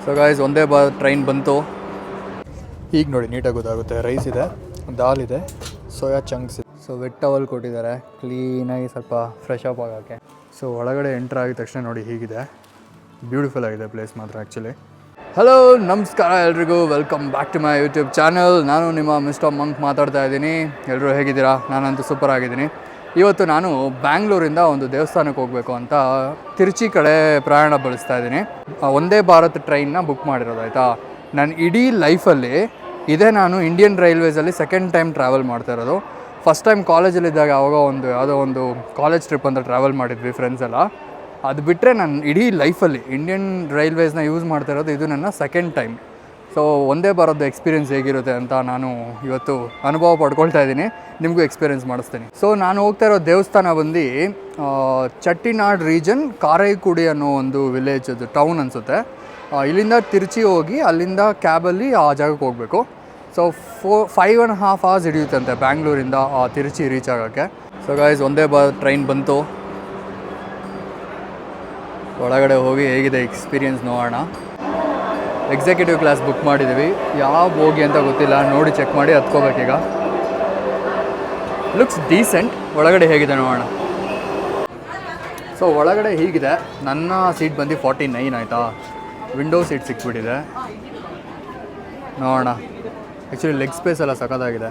So guys ಒಂದೇ train ಬಂತು. ಈಗ ನೋಡಿ ನೀಟಾಗಿ ಗೊತ್ತಾಗುತ್ತೆ. ರೈಸ್ ಇದೆ, ದಾಲ್ ಇದೆ, ಸೋಯಾ ಚಂಕ್ಸ್ ಇದೆ. ಸೊ ವೆಟ್ ಟವಲ್ ಕೊಟ್ಟಿದ್ದಾರೆ ಕ್ಲೀನಾಗಿ ಸ್ವಲ್ಪ ಫ್ರೆಶ್ ಅಪ್ ಆಗೋಕ್ಕೆ. ಸೊ ಒಳಗಡೆ ಎಂಟ್ರ್ ಆಗಿದ ತಕ್ಷಣ ನೋಡಿ ಹೀಗಿದೆ. ಬ್ಯೂಟಿಫುಲ್ ಆಗಿದೆ ಪ್ಲೇಸ್ ಮಾತ್ರ ಆ್ಯಕ್ಚುಲಿ. ಹಲೋ ನಮಸ್ಕಾರ ಎಲ್ರಿಗೂ, welcome back to my YouTube channel. ನಾನು ನಿಮ್ಮ ಮಿಸ್ಟರ್ ಮಂಕ್ ಮಾತಾಡ್ತಾ ಇದ್ದೀನಿ. ಎಲ್ಲರೂ ಹೇಗಿದ್ದೀರಾ? ನಾನಂತೂ ಸೂಪರ್ ಆಗಿದ್ದೀನಿ. ಇವತ್ತು ನಾನು ಬ್ಯಾಂಗ್ಳೂರಿಂದ ಒಂದು ದೇವಸ್ಥಾನಕ್ಕೆ ಹೋಗಬೇಕು ಅಂತ ತಿರುಚಿ ಕಡೆ ಪ್ರಯಾಣ ಬೆಳೆಸ್ತಾ ಇದ್ದೀನಿ. ಒಂದೇ ಭಾರತ್ ಟ್ರೈನ್ನ ಬುಕ್ ಮಾಡಿರೋದು ಆಯಿತಾ. ನನ್ನ ಇಡೀ ಲೈಫಲ್ಲಿ ಇದೇ ನಾನು ಇಂಡಿಯನ್ ರೈಲ್ವೇಸಲ್ಲಿ ಸೆಕೆಂಡ್ ಟೈಮ್ ಟ್ರಾವೆಲ್ ಮಾಡ್ತಾ ಇರೋದು. ಫಸ್ಟ್ ಟೈಮ್ ಕಾಲೇಜಲ್ಲಿದ್ದಾಗ ಯಾವುದೋ ಒಂದು ಕಾಲೇಜ್ ಟ್ರಿಪ್ ಅಂತ ಟ್ರಾವೆಲ್ ಮಾಡಿದ್ವಿ ಫ್ರೆಂಡ್ಸ್ ಎಲ್ಲ. ಅದು ಬಿಟ್ಟರೆ ನಾನು ಇಡೀ ಲೈಫಲ್ಲಿ ಇಂಡಿಯನ್ ರೈಲ್ವೇಸ್ನ ಯೂಸ್ ಮಾಡ್ತಾ ಇರೋದು ಇದು ನನ್ನ ಸೆಕೆಂಡ್ ಟೈಮ್. ಸೊ ಒಂದೇ ಬರೋದು ಎಕ್ಸ್ಪೀರಿಯೆನ್ಸ್ ಹೇಗಿರುತ್ತೆ ಅಂತ ನಾನು ಇವತ್ತು ಅನುಭವ ಪಡ್ಕೊಳ್ತಾ ಇದ್ದೀನಿ, ನಿಮಗೂ ಎಕ್ಸ್ಪೀರಿಯೆನ್ಸ್ ಮಾಡಿಸ್ತೀನಿ. ಸೊ ನಾನು ಹೋಗ್ತಾ ಇರೋ ದೇವಸ್ಥಾನ ಬಂದು ಚಟ್ಟಿನಾಡ್ ರೀಜನ್ ಕಾರೈಕುಡಿ ಅನ್ನೋ ಒಂದು ವಿಲೇಜ್, ಅದು ಟೌನ್ ಅನಿಸುತ್ತೆ. ಇಲ್ಲಿಂದ ತಿರುಚಿ ಹೋಗಿ ಅಲ್ಲಿಂದ ಕ್ಯಾಬಲ್ಲಿ ಆ ಜಾಗಕ್ಕೆ ಹೋಗಬೇಕು. ಸೊ 5.5 hours ಹಿಡಿಯುತ್ತಂತೆ ಬ್ಯಾಂಗ್ಳೂರಿಂದ ತಿರುಚಿ ರೀಚ್ ಆಗೋಕ್ಕೆ. ಸೊ ಗಾಯ್ಸ್ ಒಂದೇ ಟ್ರೈನ್ ಬಂತು. ಒಳಗಡೆ ಹೋಗಿ ಹೇಗಿದೆ ಎಕ್ಸ್ಪೀರಿಯೆನ್ಸ್ ನೋಡೋಣ. ಎಕ್ಸಿಕ್ಯೂಟಿವ್ ಕ್ಲಾಸ್ ಬುಕ್ ಮಾಡಿದ್ದೀವಿ, ಯಾವ ಬೋಗಿ ಅಂತ ಗೊತ್ತಿಲ್ಲ, ನೋಡಿ ಚೆಕ್ ಮಾಡಿ ಹತ್ಕೋಬೇಕೀಗ. Looks decent. ಒಳಗಡೆ ಹೇಗಿದೆ ನೋಡೋಣ. ಸೊ ಒಳಗಡೆ ಹೀಗಿದೆ. ನನ್ನ ಸೀಟ್ ಬಂದು 49 ಆಯಿತಾ. ವಿಂಡೋ ಸೀಟ್ ಸಿಕ್ಬಿಟ್ಟಿದೆ. ನೋಡೋಣ. ಆ್ಯಕ್ಚುಲಿ ಲೆಗ್ ಸ್ಪೇಸ್ ಎಲ್ಲ ಸಖತ್ತಾಗಿದೆ.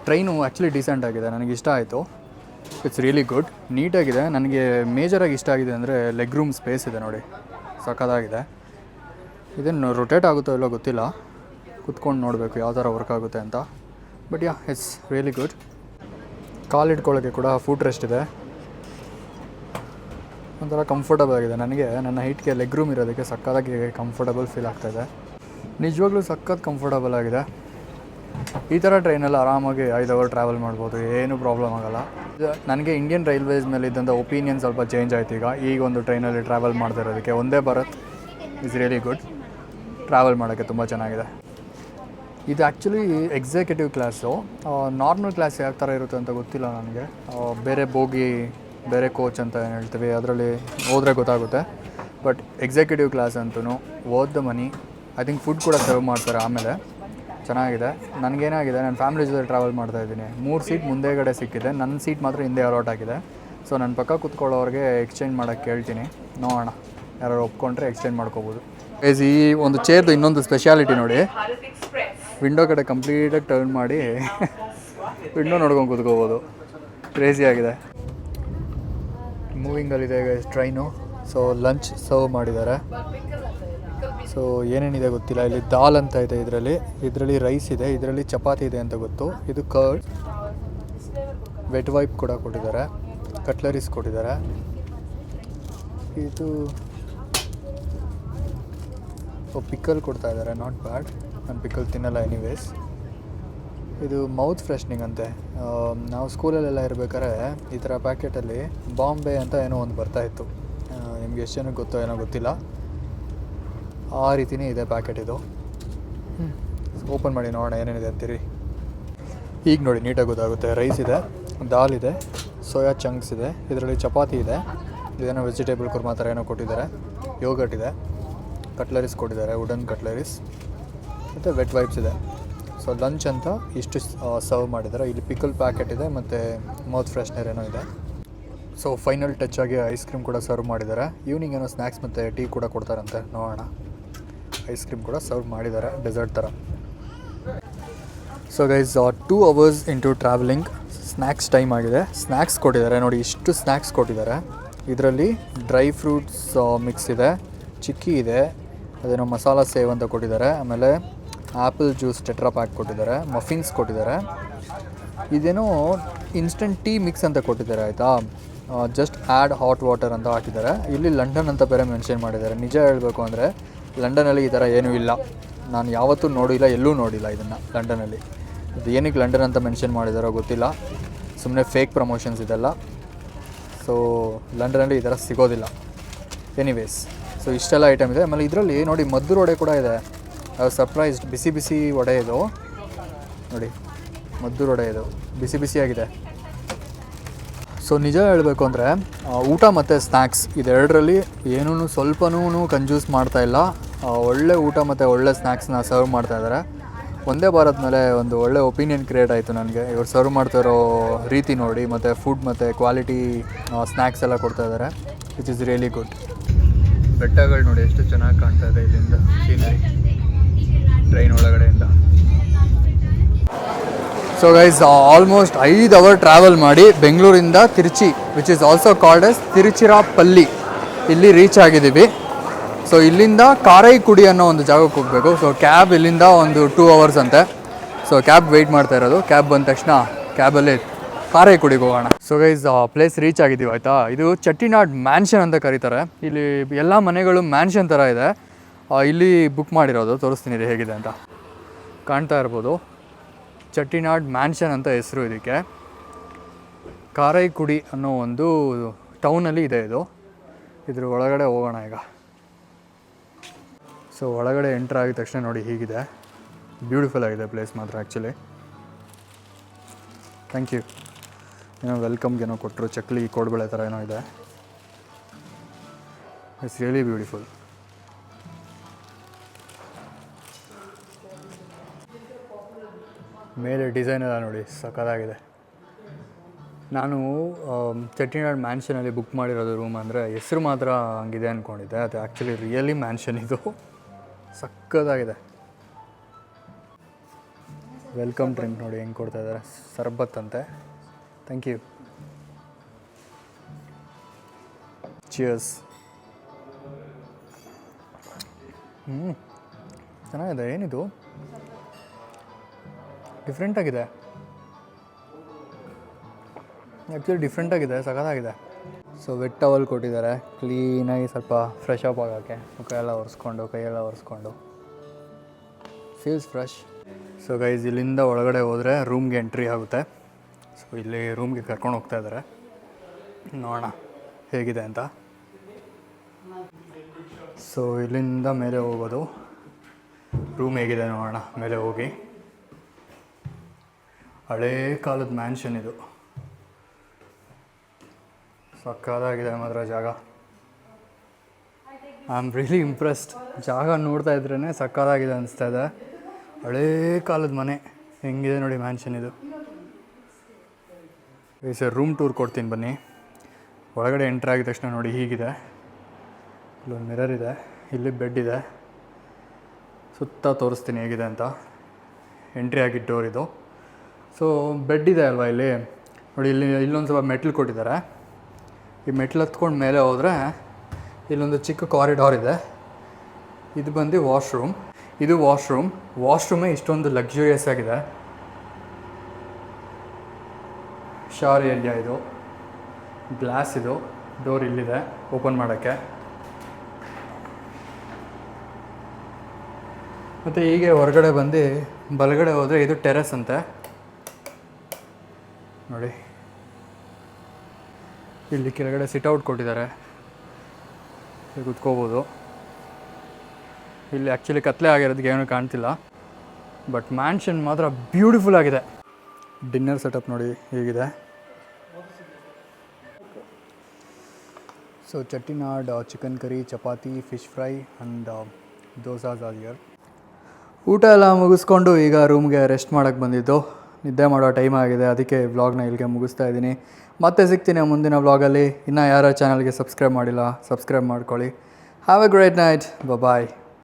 ಟ್ರೈನು ಆ್ಯಕ್ಚುಲಿ ಡೀಸೆಂಟ್ ಆಗಿದೆ, ನನಗೆ ಇಷ್ಟ ಆಯಿತು. ಇಟ್ಸ್ ರಿಯಲಿ ಗುಡ್, ನೀಟಾಗಿದೆ. ನನಗೆ ಮೇಜರಾಗಿ ಇಷ್ಟ ಆಗಿದೆ ಅಂದರೆ ಲೆಗ್ ರೂಮ್ ಸ್ಪೇಸ್ ಇದೆ ನೋಡಿ, ಸಖತ್ತಾಗಿದೆ. ಇದೇನು ರೊಟೇಟ್ ಆಗುತ್ತೋ ಇಲ್ಲೋ ಗೊತ್ತಿಲ್ಲ, ಕುತ್ಕೊಂಡು ನೋಡಬೇಕು ಯಾವ ಥರ ವರ್ಕ್ ಆಗುತ್ತೆ ಅಂತ. But ya, it's really good. ಕಾಲಿಟ್ಕೊಳ್ಳೋಕ್ಕೆ ಕೂಡ ಫುಟ್ ರೆಸ್ಟ್ ಇದೆ, ಒಂಥರ ಕಂಫರ್ಟಬಲ್ ಆಗಿದೆ. ನನಗೆ ನನ್ನ ಹೈಟ್ಗೆ ಲೆಗ್ ರೂಮ್ ಇರೋದಕ್ಕೆ ಸಕ್ಕತ್ತಾಗಿ ಕಂಫರ್ಟಬಲ್ ಫೀಲ್ ಆಗ್ತಾಯಿದೆ. ನಿಜವಾಗ್ಲೂ ಸಖತ್ ಕಂಫರ್ಟಬಲ್ ಆಗಿದೆ. ಈ ಥರ ಟ್ರೈನಲ್ಲಿ ಆರಾಮಾಗಿ 5 hour ಟ್ರಾವೆಲ್ ಮಾಡ್ಬೋದು, ಏನೂ ಪ್ರಾಬ್ಲಮ್ ಆಗೋಲ್ಲ. ನನಗೆ ಇಂಡಿಯನ್ ರೈಲ್ವೇಸ್ ಮೇಲೆ ಇದ್ದಂಥ ಒಪಿನಿಯನ್ ಸ್ವಲ್ಪ ಚೇಂಜ್ ಆಯ್ತು ಈಗ ಒಂದು ಟ್ರೈನಲ್ಲಿ ಟ್ರಾವೆಲ್ ಮಾಡ್ತಾ ಇರೋದಕ್ಕೆ. ಒಂದೇ Bharat is really good. Travel ಮಾಡೋಕ್ಕೆ ತುಂಬ ಚೆನ್ನಾಗಿದೆ. ಇದು actually executive class. Normal class ಯಾವ ಥರ ಇರುತ್ತೆ ಅಂತ ಗೊತ್ತಿಲ್ಲ ನನಗೆ. ಬೇರೆ ಬೋಗಿ, ಬೇರೆ ಕೋಚ್ ಅಂತ ಏನು ಹೇಳ್ತೀವಿ, ಅದರಲ್ಲಿ ಹೋದರೆ ಗೊತ್ತಾಗುತ್ತೆ. ಬಟ್ ಎಕ್ಸಿಕ್ಯೂಟಿವ್ ಕ್ಲಾಸ್ ಅಂತೂ worth the money. I think food ಕೂಡ ಸರ್ವ್ ಮಾಡ್ತಾರೆ ಆಮೇಲೆ. ಚೆನ್ನಾಗಿದೆ. ನನಗೇನಾಗಿದೆ, ನಾನು ಫ್ಯಾಮಿಲಿ ಜೊತೆ ಟ್ರಾವೆಲ್ ಮಾಡ್ತಾಯಿದ್ದೀನಿ. 3 ಸೀಟ್ ಮುಂದೆಗಡೆ ಸಿಕ್ಕಿದೆ, ನನ್ನ ಸೀಟ್ ಮಾತ್ರ ಹಿಂದೆ ಅಲಾಟ್ ಆಗಿದೆ. ಸೊ ನನ್ನ ಪಕ್ಕ ಕೂತ್ಕೊಳ್ಳೋರಿಗೆ ಎಕ್ಸ್ಚೇಂಜ್ ಮಾಡೋಕ್ಕೆ ಕೇಳ್ತೀನಿ, ನೋಡೋಣ. ಯಾರು ಒಪ್ಕೊಂಡ್ರೆ ಎಕ್ಸ್ಚೇಂಜ್ ಮಾಡ್ಕೋಬೋದು. ಈ ಒಂದು ಚೇರ್ದು ಇನ್ನೊಂದು ಸ್ಪೆಷಾಲಿಟಿ ನೋಡಿ, ವಿಂಡೋ ಕಡೆ ಕಂಪ್ಲೀಟಾಗಿ ಟರ್ನ್ ಮಾಡಿ ವಿಂಡೋ ನೋಡ್ಕೊಂಡು ಕೂತ್ಕೋಬೋದು. ಕ್ರೇಜಿ ಆಗಿದೆ. ಮೂವಿಂಗಲ್ಲಿದೆ ಟ್ರೈನು. ಸೊ ಲಂಚ್ ಸರ್ವ್ ಮಾಡಿದ್ದಾರೆ. ಸೊ ಏನೇನಿದೆ ಗೊತ್ತಿಲ್ಲ. ಇಲ್ಲಿ ದಾಲ್ ಅಂತ ಇದೆ, ಇದರಲ್ಲಿ ರೈಸ್ ಇದೆ, ಇದರಲ್ಲಿ ಚಪಾತಿ ಇದೆ ಅಂತ ಗೊತ್ತು. ಇದು ಕರ್ಡ್, ವೆಟ್ ವೈಪ್ ಕೂಡ ಕೊಟ್ಟಿದ್ದಾರೆ, ಕಟ್ಲರೀಸ್ ಕೊಟ್ಟಿದ್ದಾರೆ. ಇದು ಪಿಕಲ್ ಕೊಡ್ತಾ ಇದ್ದಾರೆ, ನಾಟ್ ಬ್ಯಾಡ್. ನಾನು ಪಿಕಲ್ ತಿನ್ನಲ್ಲ ಎನಿವೇಸ್. ಇದು ಮೌತ್ ಫ್ರೆಶ್ನಿಂಗ್ ಅಂತೆ. ನಾವು ಸ್ಕೂಲಲ್ಲೆಲ್ಲ ಇರಬೇಕಾದ್ರೆ ಈ ಥರ ಪ್ಯಾಕೆಟಲ್ಲಿ ಬಾಂಬೆ ಅಂತ ಏನೋ ಒಂದು ಬರ್ತಾಯಿತ್ತು. ನಿಮ್ಗೆ ಎಷ್ಟು ಜನಕ್ಕೆ ಗೊತ್ತೋ ಏನೋ ಗೊತ್ತಿಲ್ಲ, ಆ ರೀತಿಯೇ ಇದೆ ಪ್ಯಾಕೆಟ್ ಇದು. ಓಪನ್ ಮಾಡಿ ನೋಡೋಣ ಏನೇನಿದೆ ಅಂತೀರಿ. ಈಗ ನೋಡಿ ನೀಟಾಗಿ ಗೊತ್ತಾಗುತ್ತೆ. ರೈಸ್ ಇದೆ, ದಾಲ್ ಇದೆ, ಸೋಯಾ ಚಂಕ್ಸ್ ಇದೆ, ಇದರಲ್ಲಿ ಚಪಾತಿ ಇದೆ, ಇದೇನೋ ವೆಜಿಟೇಬಲ್ ಕುರ್ಮಾ ಥರ ಏನೋ ಕೊಟ್ಟಿದ್ದಾರೆ, ಯೋಗಟ್ ಇದೆ, ಕಟ್ಲರೀಸ್ ಕೊಟ್ಟಿದ್ದಾರೆ, ವುಡನ್ ಕಟ್ಲರೀಸ್, ಮತ್ತು ವೆಟ್ ವೈಪ್ಸ್ ಇದೆ. ಸೊ ಲಂಚ್ ಅಂತ ಇಷ್ಟು ಸರ್ವ್ ಮಾಡಿದ್ದಾರೆ. ಇಲ್ಲಿ ಪಿಕಲ್ ಪ್ಯಾಕೆಟ್ ಇದೆ ಮತ್ತು ಮೌತ್ ಫ್ರೆಶ್ನರ್ ಏನೋ ಇದೆ. ಸೊ ಫೈನಲ್ ಟಚ್ ಆಗಿ ಐಸ್ ಕ್ರೀಮ್ ಕೂಡ ಸರ್ವ್ ಮಾಡಿದ್ದಾರೆ. ಈವ್ನಿಂಗ್ ಏನೋ ಸ್ನ್ಯಾಕ್ಸ್ ಮತ್ತು ಟೀ ಕೂಡ ಕೊಡ್ತಾರಂತೆ, ನೋಡೋಣ. ಐಸ್ ಕ್ರೀಮ್ ಕೂಡ ಸರ್ವ್ ಮಾಡಿದ್ದಾರೆ ಡೆಸರ್ಟ್ ಥರ. So guys 2 hours into travelling. Snacks time ಆಗಿದೆ. ಸ್ನ್ಯಾಕ್ಸ್ ಕೊಟ್ಟಿದ್ದಾರೆ ನೋಡಿ, ಇಷ್ಟು ಸ್ನ್ಯಾಕ್ಸ್ ಕೊಟ್ಟಿದ್ದಾರೆ. ಇದರಲ್ಲಿ ಡ್ರೈ ಫ್ರೂಟ್ಸ್ ಮಿಕ್ಸ್ ಇದೆ, ಚಿಕ್ಕಿ ಇದೆ, ಅದೇನೋ ಮಸಾಲ ಸೇವ್ ಅಂತ ಕೊಟ್ಟಿದ್ದಾರೆ, ಆಮೇಲೆ ಆ್ಯಪಲ್ ಜ್ಯೂಸ್ ಟೆಟ್ರಾ ಪ್ಯಾಕ್ ಕೊಟ್ಟಿದ್ದಾರೆ, ಮಫಿನ್ಸ್ ಕೊಟ್ಟಿದ್ದಾರೆ, ಇದೇನೋ ಇನ್ಸ್ಟಂಟ್ ಟೀ ಮಿಕ್ಸ್ ಅಂತ ಕೊಟ್ಟಿದ್ದಾರೆ ಆಯಿತಾ. ಜಸ್ಟ್ ಆ್ಯಡ್ ಹಾಟ್ ವಾಟರ್ ಅಂತ ಹಾಕಿದ್ದಾರೆ. ಇಲ್ಲಿ ಲಂಡನ್ ಅಂತ ಬೇರೆ ಮೆನ್ಷನ್ ಮಾಡಿದ್ದಾರೆ. ನಿಜ ಹೇಳಬೇಕು ಅಂದರೆ ಲಂಡನಲ್ಲಿ ಈ ಥರ ಏನೂ ಇಲ್ಲ, ನಾನು ಯಾವತ್ತೂ ನೋಡಿಲ್ಲ, ಎಲ್ಲೂ ನೋಡಿಲ್ಲ ಇದನ್ನು ಲಂಡನಲ್ಲಿ. ಇದು ಏನಕ್ಕೆ ಲಂಡನ್ ಅಂತ ಮೆನ್ಷನ್ ಮಾಡಿದಾರೋ ಗೊತ್ತಿಲ್ಲ, ಸುಮ್ಮನೆ ಫೇಕ್ ಪ್ರಮೋಷನ್ಸ್ ಇದೆಲ್ಲ. ಸೊ ಲಂಡನಲ್ಲಿ ಈ ಥರ ಸಿಗೋದಿಲ್ಲ ಎನಿವೇಸ್. ಸೊ ಇಷ್ಟೆಲ್ಲ ಐಟಮ್ ಇದೆ. ಆಮೇಲೆ ಇದರಲ್ಲಿ ನೋಡಿ ಮದ್ದೂರು ವಡೆ ಕೂಡ ಇದೆ. ಸರ್ಪ್ರೈಸ್ಡ್, ಬಿಸಿ ಬಿಸಿ ವಡೆ ಇದು ನೋಡಿ, ಮದ್ದೂರು ವಡೆ ಇದು ಬಿಸಿ ಬಿಸಿಯಾಗಿದೆ. ಸೊ ನಿಜ ಹೇಳಬೇಕು ಅಂದರೆ ಊಟ ಮತ್ತು ಸ್ನ್ಯಾಕ್ಸ್ ಇದೆರಡರಲ್ಲಿ ಏನೂ ಸ್ವಲ್ಪನೂ ಕಂಜೂಸ್ ಮಾಡ್ತಾಯಿಲ್ಲ. ಒಳ್ಳೆ ಊಟ ಮತ್ತು ಒಳ್ಳೆ ಸ್ನ್ಯಾಕ್ಸ್ನ ಸರ್ವ್ ಮಾಡ್ತಾಯಿದ್ದಾರೆ. ಒಂದೇ ಭಾರತ್ ಮೇಲೆ ಒಂದು ಒಳ್ಳೆ ಒಪಿನಿಯನ್ ಕ್ರಿಯೇಟ್ ಆಯಿತು ನನಗೆ. ಇವ್ರು ಸರ್ವ್ ಮಾಡ್ತಾಯಿರೋ ರೀತಿ ನೋಡಿ, ಮತ್ತು ಫುಡ್ ಮತ್ತು ಕ್ವಾಲಿಟಿ ಸ್ನ್ಯಾಕ್ಸ್ ಎಲ್ಲ ಕೊಡ್ತಾಯಿದ್ದಾರೆ, ವಿಚ್ ಇಸ್ ರಿಯಲಿ ಗುಡ್. ಬೆಟ್ಟಗಳು ನೋಡಿ ಎಷ್ಟು ಚೆನ್ನಾಗಿ ಕಾಣ್ತಾ ಇದೆ ಇಲ್ಲಿಂದ ಸೀನರಿ ಟ್ರೈನ್ ಒಳಗಡೆಯಿಂದ. So guys, almost 5 hour travel ಮಾಡಿ ಬೆಂಗಳೂರಿಂದ Trichy, which is also called as Tiruchirappalli, ಇಲ್ಲಿ ರೀಚ್ ಆಗಿದ್ದೀವಿ. ಸೊ ಇಲ್ಲಿಂದ ಕಾರೈಕುಡಿ ಅನ್ನೋ ಒಂದು ಜಾಗಕ್ಕೆ ಹೋಗಬೇಕು. ಸೊ ಕ್ಯಾಬ್ ಇಲ್ಲಿಂದ ಒಂದು 2 ಅವರ್ಸ್ ಅಂತೆ. ಸೊ ಕ್ಯಾಬ್ ವೆಯ್ಟ್ ಮಾಡ್ತಾ ಇರೋದು. ಕ್ಯಾಬ್ ಬಂದ ತಕ್ಷಣ ಕ್ಯಾಬಲ್ಲಿ ಕಾರೈಕುಡಿಗೆ ಹೋಗೋಣ. ಸೊ ಗೈಸ್, ಪ್ಲೇಸ್ ರೀಚ್ ಆಗಿದ್ದೀವಿ ಆಯಿತಾ. ಇದು ಚೆಟ್ಟಿನಾಡ್ ಮ್ಯಾನ್ಷನ್ ಅಂತ ಕರೀತಾರೆ. ಇಲ್ಲಿ ಎಲ್ಲ ಮನೆಗಳು ಮ್ಯಾನ್ಷನ್ ಥರ ಇದೆ. ಇಲ್ಲಿ ಬುಕ್ ಮಾಡಿರೋದು, ತೋರಿಸ್ತೀನಿ ಇದು ಹೇಗಿದೆ ಅಂತ. ಕಾಣ್ತಾ ಇರ್ಬೋದು, ಚೆಟ್ಟಿನಾಡ್ ಮ್ಯಾನ್ಷನ್ ಅಂತ ಹೆಸರು ಇದಕ್ಕೆ. ಕಾರೈಕುಡಿ ಅನ್ನೋ ಒಂದು ಟೌನಲ್ಲಿ ಇದೆ ಇದು. ಇದ್ರ ಒಳಗಡೆ ಹೋಗೋಣ ಈಗ. ಸೊ ಒಳಗಡೆ ಎಂಟ್ರ್ ಆಗಿದ ತಕ್ಷಣ ನೋಡಿ ಹೀಗಿದೆ. ಬ್ಯೂಟಿಫುಲ್ ಆಗಿದೆ ಪ್ಲೇಸ್ ಮಾತ್ರ ಆ್ಯಕ್ಚುಲಿ. Thank you. ಏನೋ ವೆಲ್ಕಮ್ಗೇನೋ ಕೊಟ್ಟರು, ಚಕ್ಲಿ ಕೋಡ್ಬಳೆ ಥರ ಏನೋ ಇದೆ. It's really beautiful. ಮೇಲೆ ಡಿಸೈನ್ ಎಲ್ಲ ನೋಡಿ ಸಖತ್ತಾಗಿದೆ. ನಾನು ಚೆಟ್ಟಿನಾಡ್ ಮ್ಯಾನ್ಷನಲ್ಲಿ ಬುಕ್ ಮಾಡಿರೋದು ರೂಮ್. ಅಂದರೆ ಹೆಸರು ಮಾತ್ರ ಹಂಗಿದೆ ಅಂದ್ಕೊಂಡಿದ್ದೆ, ಅದು ಆ್ಯಕ್ಚುಲಿ ರಿಯಲಿ ಮ್ಯಾನ್ಷನ್ ಇದು. ಸಕ್ಕತ್ತಾಗಿದೆ. ವೆಲ್ಕಮ್ ಡ್ರಿಂಕ್ ನೋಡಿ ಹೆಂಗೆ ಕೊಡ್ತಾ ಇದ್ದಾರೆ, ಸರ್ಬತ್ ಅಂತೆ. Thank you. ಚಿಯರ್ಸ್. ಚೆನ್ನಾಗಿದೆ. ಏನಿದು ಡಿಫ್ರೆಂಟಾಗಿದೆ, ಆ್ಯಕ್ಚುಲಿ ಡಿಫ್ರೆಂಟಾಗಿದೆ, ಸಖತ್ತಾಗಿದೆ. ಸೊ ವೆಟ್ ಟವಲ್ ಕೊಟ್ಟಿದ್ದಾರೆ, ಕ್ಲೀನಾಗಿ ಸ್ವಲ್ಪ ಫ್ರೆಶ್ ಅಪ್ ಆಗೋಕ್ಕೆ. ಮುಖ ಎಲ್ಲ ಒರೆಸ್ಕೊಂಡು, ಕೈಯೆಲ್ಲ ಒರೆಸ್ಕೊಂಡು, ಫೀಲ್ಸ್ ಫ್ರೆಶ್. ಸೊ ಗೈಸ್, ಇಲ್ಲಿಂದ ಒಳಗಡೆ ಹೋದರೆ ರೂಮ್ಗೆ ಎಂಟ್ರಿ ಆಗುತ್ತೆ. ಸೊ ಇಲ್ಲಿ ರೂಮ್ಗೆ ಕರ್ಕೊಂಡು ಹೋಗ್ತಾ ಇದ್ದಾರೆ. ನೋಡೋಣ ಹೇಗಿದೆ ಅಂತ. ಸೊ ಇಲ್ಲಿಂದ ಮೇಲೆ ಹೋಗೋದು. ರೂಮ್ ಹೇಗಿದೆ ನೋಡೋಣ ಮೇಲೆ ಹೋಗಿ. ಹಳೇ ಕಾಲದ ಮ್ಯಾನ್ಷನ್ ಇದು. ಸಕ್ಕತ್ತಾಗಿದೆ ಮಾತ್ರ ಜಾಗ. I am really impressed. ಜಾಗ ನೋಡ್ತಾ ಇದ್ರೇ ಸಕ್ಕತ್ತಾಗಿದೆ ಅನಿಸ್ತಾ ಇದೆ. ಹಳೇ ಕಾಲದ ಮನೆ ಹೆಂಗಿದೆ ನೋಡಿ ಮ್ಯಾನ್ಷನ್ ಇದು. ಸರ್ ರೂಮ್ ಟೂರ್ ಕೊಡ್ತೀನಿ ಬನ್ನಿ. ಒಳಗಡೆ ಎಂಟ್ರ್ ಆಗಿದ ತಕ್ಷಣ ನೋಡಿ ಹೀಗಿದೆ. ಇಲ್ಲೊಂದು ಮಿರರ್ ಇದೆ, ಇಲ್ಲಿ ಬೆಡ್ ಇದೆ. ಸುತ್ತ ತೋರಿಸ್ತೀನಿ ಹೇಗಿದೆ ಅಂತ. ಎಂಟ್ರಿ ಆಗಿದ್ದ ಡೋರ್ ಇದು. ಸೊ ಬೆಡ್ ಇದೆ ಅಲ್ವಾ ಇಲ್ಲಿ ನೋಡಿ. ಇಲ್ಲೊಂದು ಸ್ವಲ್ಪ ಮೆಟ್ಲು ಕೊಟ್ಟಿದ್ದಾರೆ. ಈ ಮೆಟ್ಲು ಹತ್ಕೊಂಡು ಮೇಲೆ ಹೋದರೆ ಇಲ್ಲೊಂದು ಚಿಕ್ಕ ಕಾರಿಡಾರ್ ಇದೆ. ಇದು ಬಂದು ವಾಶ್ರೂಮ್. ಇದು ವಾಶ್ರೂಮೇ ಇಷ್ಟೊಂದು ಲಕ್ಸುರಿಯಸ್ ಆಗಿದೆ. ಶವರ್ ಏರಿಯಾ ಇದು. ಗ್ಲಾಸ್ ಇದು. ಡೋರ್ ಇಲ್ಲಿದೆ ಓಪನ್ ಮಾಡೋಕ್ಕೆ. ಮತ್ತು ಹೀಗೆ ಹೊರಗಡೆ ಬಂದು ಬಲಗಡೆ ಹೋದರೆ ಇದು ಟೆರೆಸ್ ಅಂತೆ ನೋಡಿ. ಇಲ್ಲಿ ಕೆಳಗಡೆ ಸಿಟ್ಔಟ್ ಕೊಟ್ಟಿದ್ದಾರೆ, ಕೂತ್ಕೋಬೋದು. ಇಲ್ಲಿ ಆ್ಯಕ್ಚುಲಿ ಕತ್ಲೆ ಆಗಿರೋದಕ್ಕೆ ಏನೂ ಕಾಣ್ತಿಲ್ಲ, ಬಟ್ ಮ್ಯಾನ್ಷನ್ ಮಾತ್ರ ಬ್ಯೂಟಿಫುಲ್ ಆಗಿದೆ. ಡಿನ್ನರ್ ಸೆಟಪ್ ನೋಡಿ ಹೇಗಿದೆ. So Chettinad chicken curry, chapati, fish fry and dosas are here. ಊಟ ಎಲ್ಲ ಮುಗಿಸ್ಕೊಂಡು ಈಗ ರೂಮ್ಗೆ ರೆಸ್ಟ್ ಮಾಡೋಕ್ಕೆ ಬಂದಿದ್ದು. ನಿದ್ದೆ ಮಾಡೋ ಟೈಮ್ ಆಗಿದೆ, ಅದಕ್ಕೆ ವ್ಲಾಗ್ನ ಇಲ್ಲಿಗೆ ಮುಗಿಸ್ತಾ ಇದ್ದೀನಿ. ಮತ್ತೆ ಸಿಗ್ತೀನಿ ಮುಂದಿನ ವ್ಲಾಗಲ್ಲಿ. ಇನ್ನೂ ಯಾರ ಚಾನಲ್ಗೆ ಸಬ್ಸ್ಕ್ರೈಬ್ ಮಾಡಿಲ್ಲ, ಸಬ್ಸ್ಕ್ರೈಬ್ ಮಾಡ್ಕೊಳ್ಳಿ. Have a great night. Bye.